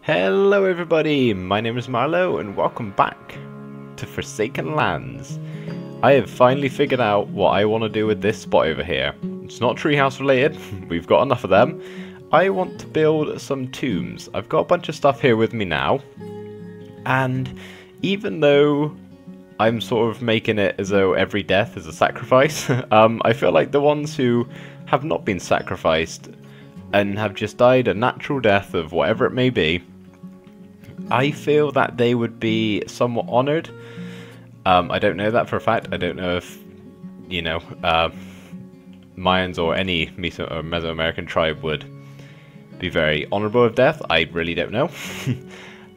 Hello everybody, my name is Marlo and welcome back to Forsaken Lands. I have finally figured out what I want to do with this spot over here. It's not treehouse related, we've got enough of them. I want to build some tombs. I've got a bunch of stuff here with me now, and even though I'm sort of making it as though every death is a sacrifice, I feel like the ones who have not been sacrificed and have just died a natural death of whatever it may be, I feel that they would be somewhat honoured. I don't know that for a fact. I don't know if, you know, Mayans or any Mesoamerican tribe would be very honourable of death. I really don't know.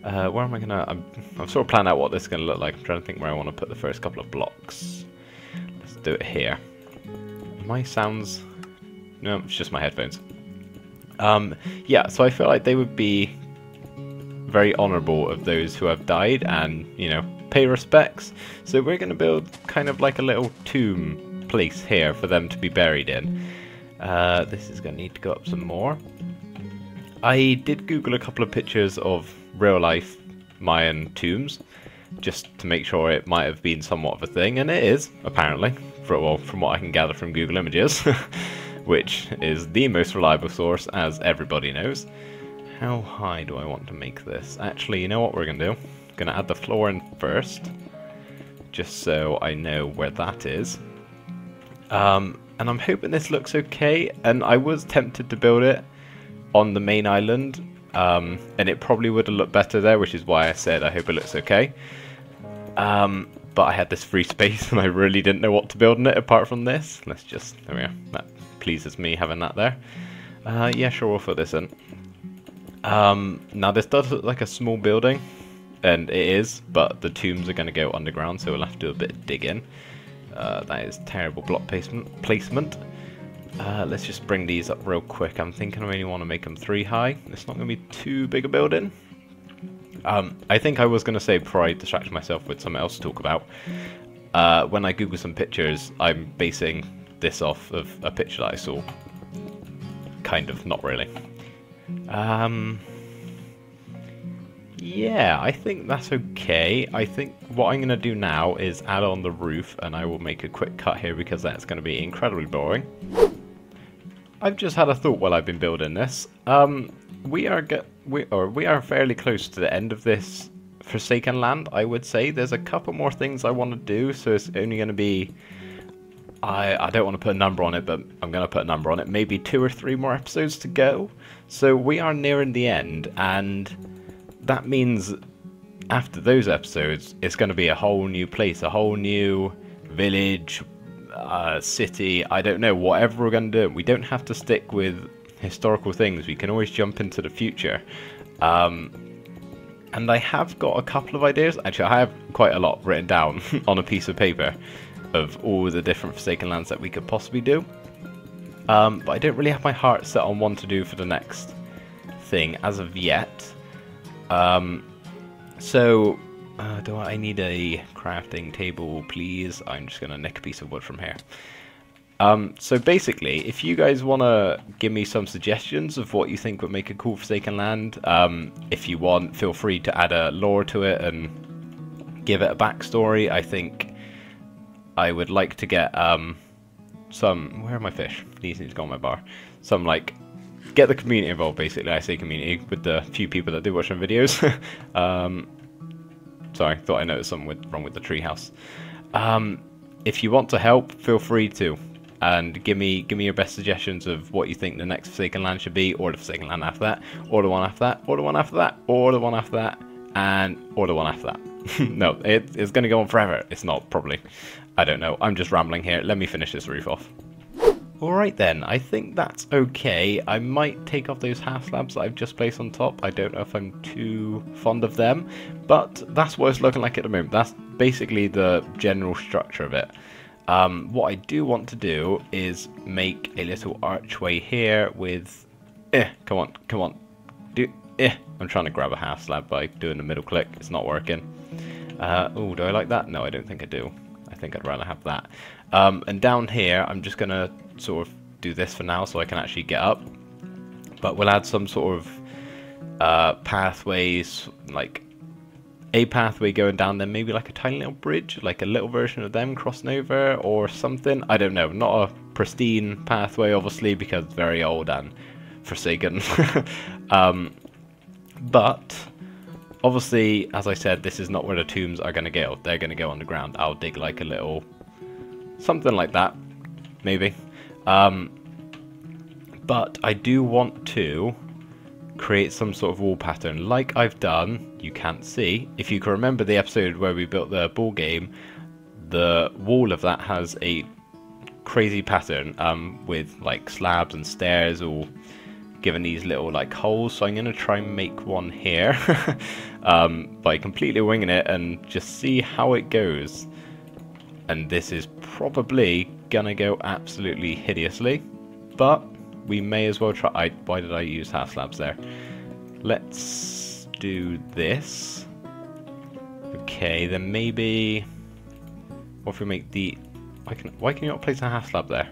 Where am I gonna... I'm sort of planning out what this is gonna look like. I'm trying to think where I want to put the first couple of blocks. Let's do it here. My sounds... No, it's just my headphones. Yeah, so I feel like they would be very honourable of those who have died and, you know, pay respects. So we're going to build kind of like a little tomb place here for them to be buried in. This is going to need to go up some more. I did Google a couple of pictures of real life Mayan tombs just to make sure it might have been somewhat of a thing, and it is, apparently, from what I can gather from Google Images, which is the most reliable source, as everybody knows. How high do I want to make this? Actually, you know what we're going to do? I'm going to add the floor in first, just so I know where that is. And I'm hoping this looks okay, and I was tempted to build it on the main island, and it probably would have looked better there, which is why I said I hope it looks okay. But I had this free space, and I really didn't know what to build in it apart from this. Let's just, there we go, that pleases me having that there. Yeah, sure, we'll put this in. Now this does look like a small building, and it is, but the tombs are going to go underground, so we'll have to do a bit of digging. That is terrible block placement. Let's just bring these up real quick. I'm thinking I only want to make them 3 high. It's not going to be too big a building. I think I was going to say before I distracted myself with something else to talk about. When I Google some pictures, I'm basing this off of a picture that I saw. Kind of, not really. Yeah, I think that's okay. I think what I'm going to do now is add on the roof, and I will make a quick cut here because that's going to be incredibly boring. I've just had a thought while I've been building this. We are fairly close to the end of this Forsaken Land, I would say. There's a couple more things I want to do, so it's only going to be... I don't want to put a number on it, but I'm going to put a number on it. Maybe 2 or 3 more episodes to go. So we are nearing the end, and that means after those episodes, it's going to be a whole new place, a whole new village, city, I don't know, whatever we're going to do. We don't have to stick with historical things. We can always jump into the future. And I have got a couple of ideas. Actually, I have quite a lot written down on a piece of paper of all the different Forsaken Lands that we could possibly do. But I don't really have my heart set on one to do for the next thing as of yet. So, do I need a crafting table, please? I'm just going to nick a piece of wood from here. So basically, if you guys want to give me some suggestions of what you think would make a cool Forsaken Land, if you want, feel free to add a lore to it and give it a backstory. I think I would like to get some... Where are my fish? These need to go on my bar. Some, like... Get the community involved, basically. I say community, with the few people that do watch my videos. Sorry, thought I noticed something wrong with the treehouse. If you want to help, feel free to. And give me your best suggestions of what you think the next Forsaken Land should be, or the Forsaken Land after that, or the one after that, or the one after that, or the one after that, and or the one after that. No, it's going to go on forever. It's not, probably. I don't know. I'm just rambling here. Let me finish this roof off. Alright then, I think that's okay. I might take off those half slabs that I've just placed on top. I don't know if I'm too fond of them, but that's what it's looking like at the moment. That's basically the general structure of it. What I do want to do is make a little archway here with... come on. I'm trying to grab a half slab by doing the middle click. It's not working. Oh, do I like that? No, I don't think I do. I think I'd rather have that. And down here, I'm just going to sort of do this for now so I can actually get up. But we'll add some sort of pathways, like a pathway going down, then maybe like a tiny little bridge, like a little version of them crossing over or something. I don't know. Not a pristine pathway, obviously, because it's very old and forsaken. But obviously, as I said, this is not where the tombs are going to go. They're going to go underground. I'll dig like a little something like that, maybe. But I do want to create some sort of wall pattern like I've done. You can't see. If you can remember the episode where we built the ball game, the wall of that has a crazy pattern with like slabs and stairs all given these little like holes. So I'm going to try and make one here by completely winging it and just see how it goes. And this is probably going to go absolutely hideously, but we may as well try. Why did I use half slabs there? Let's do this. Okay, then maybe. What if we make the? Why can you not place a half slab there?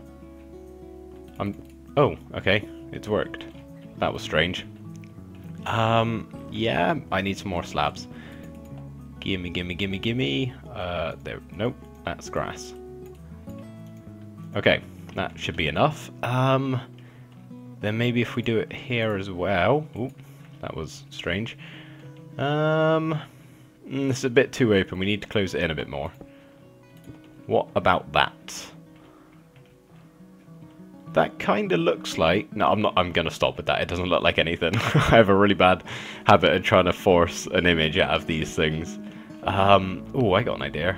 Oh, okay, it's worked. That was strange. Yeah, I need some more slabs. Gimme. There. Nope, that's grass. Okay, that should be enough. Then maybe if we do it here as well. Ooh, that was strange. This is a bit too open. We need to close it in a bit more. What about that? That kind of looks like... No, I'm going to stop with that. It doesn't look like anything. I have a really bad habit of trying to force an image out of these things. Oh, I got an idea.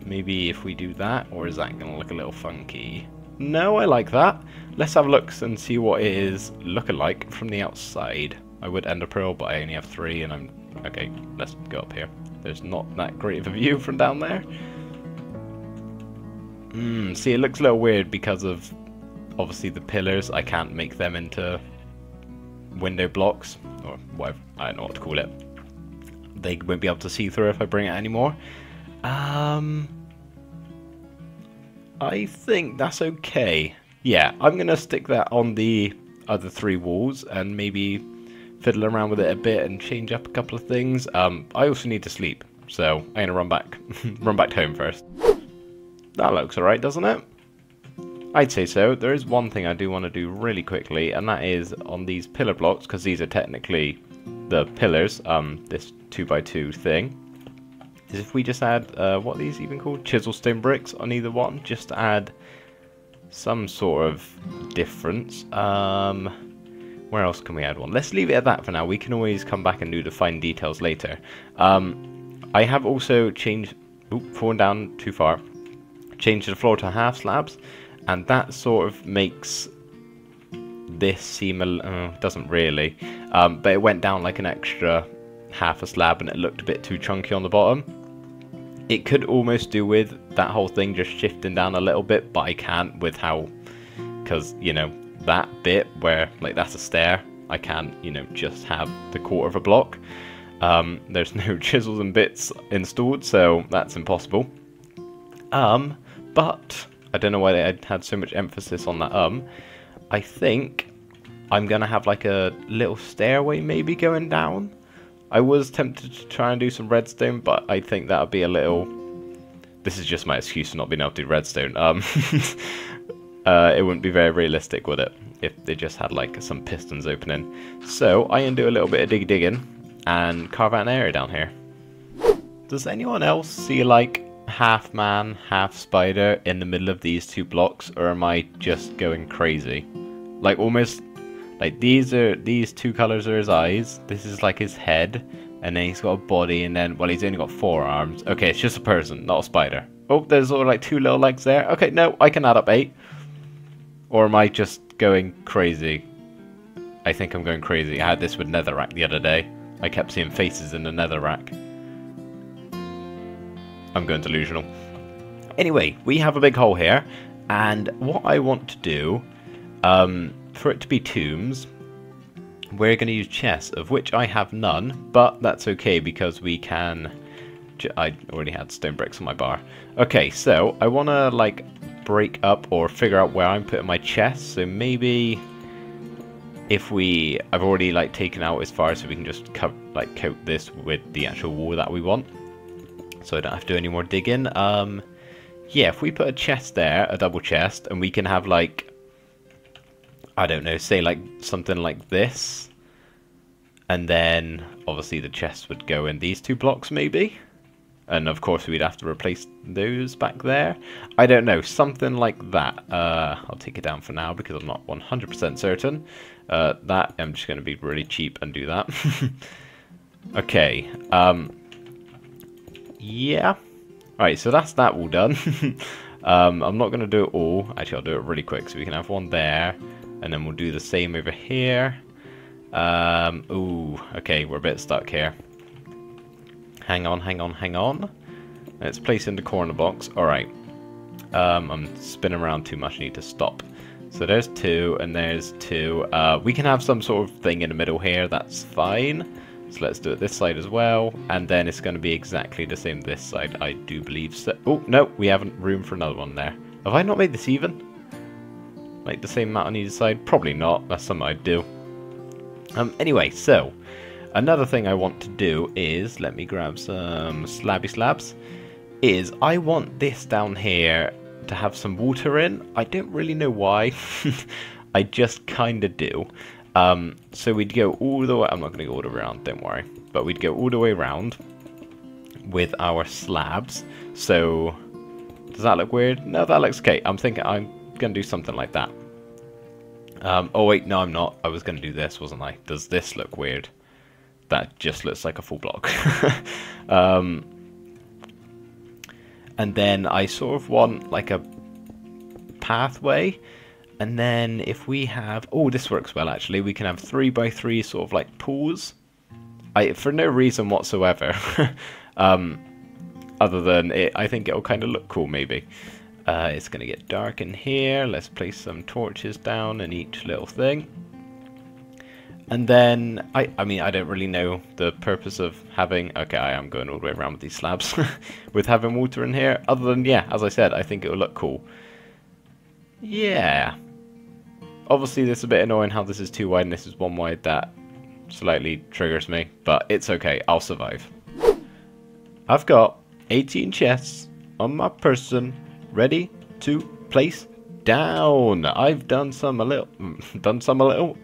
Maybe if we do that, or is that going to look a little funky? No, I like that. Let's have a look and see what it is looking like from the outside. I would ender pearl, but I only have 3, and I'm... Okay, let's go up here. There's not that great of a view from down there. See, it looks a little weird because of, obviously, the pillars. I can't make them into window blocks, or whatever. I don't know what to call it. They won't be able to see through if I bring it anymore. I think that's okay. Yeah, I'm going to stick that on the other 3 walls and maybe fiddle around with it a bit and change up a couple of things. I also need to sleep, so I'm going to run back home first. That looks alright, doesn't it? I'd say so. There is one thing I do want to do really quickly, and that is on these pillar blocks, because these are technically the pillars, this 2x2 thing. Is if we just add, what are these even called? Chisel stone bricks on either one, just to add some sort of difference. Where else can we add one? Let's leave it at that for now. We can always come back and do the fine details later. I have also changed, fallen down too far, changed the floor to half slabs, and that sort of makes this seem, doesn't really, but it went down like an extra half a slab and it looked a bit too chunky on the bottom. It could almost do with that whole thing just shifting down a little bit, but I can't with how, because, you know, that bit where, like, that's a stair, I can't, you know, just have the quarter of a block. There's no chisels and bits installed, so that's impossible. But I don't know why they had so much emphasis on that. I think I'm gonna have like a little stairway maybe going down. I was tempted to try and do some redstone, but I think that would be a little... This is just my excuse for not being able to do redstone. It wouldn't be very realistic, would it? If they just had like some pistons opening. So I'm gonna do a little bit of digging and carve out an area down here. Does anyone else see like half man, half spider in the middle of these 2 blocks, or am I just going crazy? Like almost... Like these 2 colours are his eyes, this is like his head, and then he's got a body, and then, well, he's only got 4 arms. Okay, it's just a person, not a spider. Oh, there's all like 2 little legs there. Okay, no, I can add up 8. Or am I just going crazy? I think I'm going crazy. I had this with netherrack the other day. I kept seeing faces in the netherrack. I'm going delusional. Anyway, we have a big hole here, and what I want to do, for it to be tombs, we're going to use chests, of which I have none, but that's okay because we can... I already had stone bricks on my bar. Okay, so I want to like break up or figure out where I'm putting my chests, so maybe I've already like taken out as far so we can just coat this with the actual wall that we want, so I don't have to do any more digging. Yeah, if we put a chest there, a double chest, and we can have like, I don't know, say like something like this, and then obviously the chest would go in these 2 blocks maybe, and of course we'd have to replace those back there. I don't know, something like that. I'll take it down for now because I'm not 100% certain. That I'm just going to be really cheap and do that. Okay. Yeah. Alright, so that's that all done. I'm not going to do it all. Actually, I'll do it really quick so we can have one there. And then we'll do the same over here. Ooh, okay, we're a bit stuck here. Hang on. Let's place in the corner box. Alright. I'm spinning around too much. I need to stop. So there's 2, and there's 2. We can have some sort of thing in the middle here. That's fine. So let's do it this side as well, and then it's going to be exactly the same this side, I do believe so. Oh, no, we haven't room for another one there. Have I not made this even? Like the same amount on either side? Probably not, that's something I'd do. Anyway, so, another thing I want to do is, let me grab some slabby slabs, is I want this down here to have some water in. I don't really know why, I just kind of do. So we'd go all the way, I'm not going to go all the way around, don't worry, but we'd go all the way around with our slabs. So, does that look weird? No, that looks okay. I'm thinking I'm going to do something like that. Oh wait, no I'm not. I was going to do this, wasn't I? Does this look weird? That just looks like a full block. And then I sort of want like a pathway. And then if we have, oh, this works well actually. We can have 3x3 sort of like pools. For no reason whatsoever, other than I think it'll kind of look cool maybe. It's gonna get dark in here. Let's place some torches down in each little thing. And then I mean I don't really know the purpose of having. Okay, I am going all the way around with these slabs, with having water in here. Other than, yeah, as I said, I think it will look cool. Yeah. Obviously, this is a bit annoying how this is 2 wide and this is 1 wide. That slightly triggers me, but it's okay. I'll survive. I've got 18 chests on my person ready to place down. I've done some a little.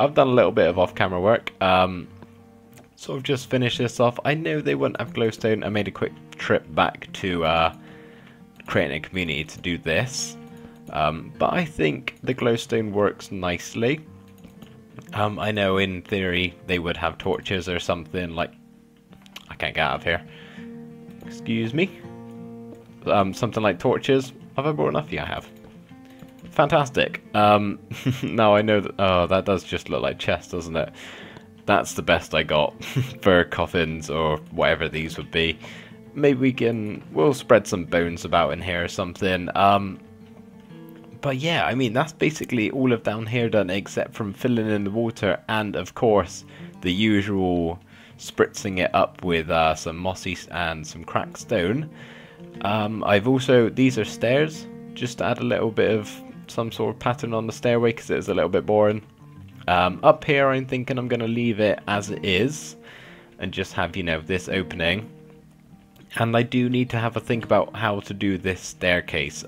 I've done a little bit of off-camera work. Sort of just finish this off. I know they wouldn't have glowstone. I made a quick trip back to creating a community to do this. But I think the glowstone works nicely. I know in theory they would have torches or something like... I can't get out of here. Excuse me. Something like torches. Have I brought enough? Yeah, I have. Fantastic. Now I know that... Oh, that does just look like chests, doesn't it? That's the best I got for coffins or whatever these would be. Maybe we'll spread some bones about in here or something. But yeah, I mean, that's basically all of down here done, except from filling in the water and, of course, the usual spritzing it up with some mossy and some cracked stone. I've also, these are stairs, just to add a little bit of some sort of pattern on the stairway, because it's a little bit boring. Up here, I'm thinking I'm going to leave it as it is, and just have, you know, this opening. And I do need to have a think about how to do this staircase.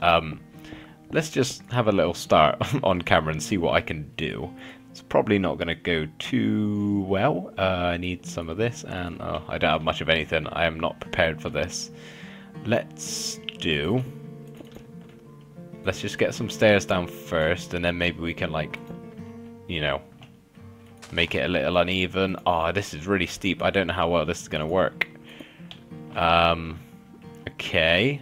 Let's just have a little start on camera and see what I can do. It's probably not going to go too well. I need some of this, and I don't have much of anything. I am not prepared for this. Let's just get some stairs down first, and then maybe we can, like, you know, make it a little uneven. Oh, this is really steep. I don't know how well this is going to work. Okay.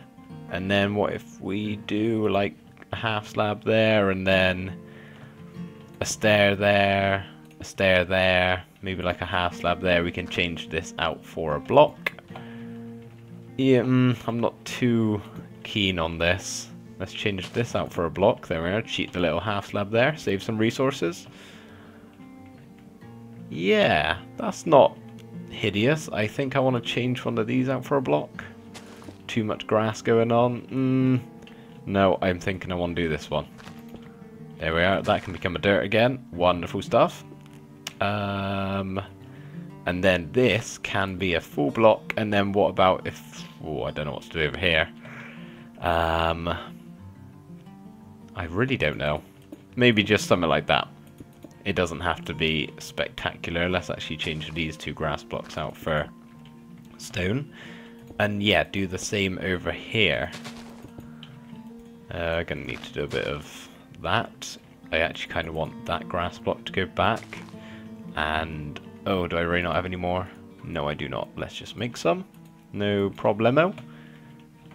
And then what if we do, like, a half slab there, and then a stair there, maybe like a half slab there. We can change this out for a block. Yeah, I'm not too keen on this. Let's change this out for a block. There we are. Cheat the little half slab there. Save some resources. Yeah, that's not hideous. I think I want to change one of these out for a block. Too much grass going on. No, I'm thinking I want to do this one. There we are. That can become a dirt again. Wonderful stuff. And then this can be a full block, and then what about if... Oh, I don't know what to do over here. I really don't know. Maybe just something like that. It doesn't have to be spectacular. Let's actually change these 2 grass blocks out for stone. And yeah, do the same over here. I'm going to need to do a bit of that. I actually kind of want that grass block to go back. And, oh, do I really not have any more? No, I do not. Let's just make some. No problemo.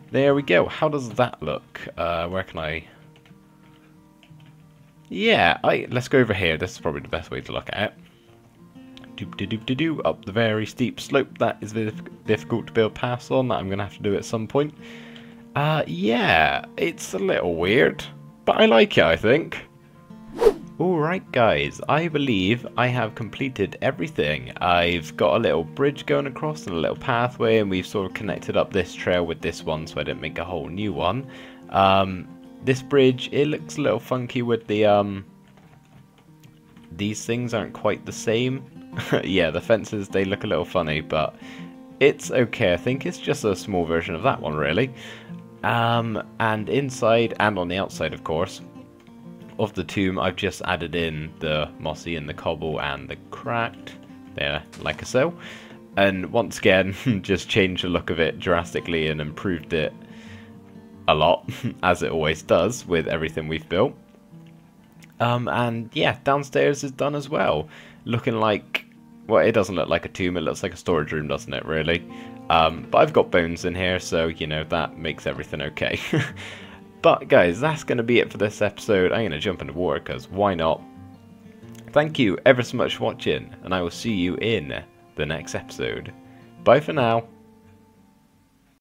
There we go. How does that look? Where can I... Yeah, let's go over here. This is probably the best way to look at it. Doop-de-doop-de-doo, up the very steep slope. That is difficult to build paths on. That I'm going to have to do at some point. Yeah, it's a little weird, but I like it, I think. Alright guys, I believe I have completed everything. I've got a little bridge going across and a little pathway, and we've sort of connected up this trail with this one, so I didn't make a whole new one. This bridge, it looks a little funky with the, these things aren't quite the same. Yeah, the fences, they look a little funny, but it's okay. I think it's just a small version of that one, really. And inside, and on the outside, of course, of the tomb, I've just added in the mossy and the cobble and the cracked, there, like so. And once again, just changed the look of it drastically and improved it a lot, as it always does with everything we've built. And yeah, downstairs is done as well. Looking like, well, it doesn't look like a tomb, it looks like a storage room, doesn't it, really? But I've got bones in here, so, you know, that makes everything okay. But, guys, that's going to be it for this episode. I'm going to jump into water, because why not? Thank you ever so much for watching, and I will see you in the next episode. Bye for now.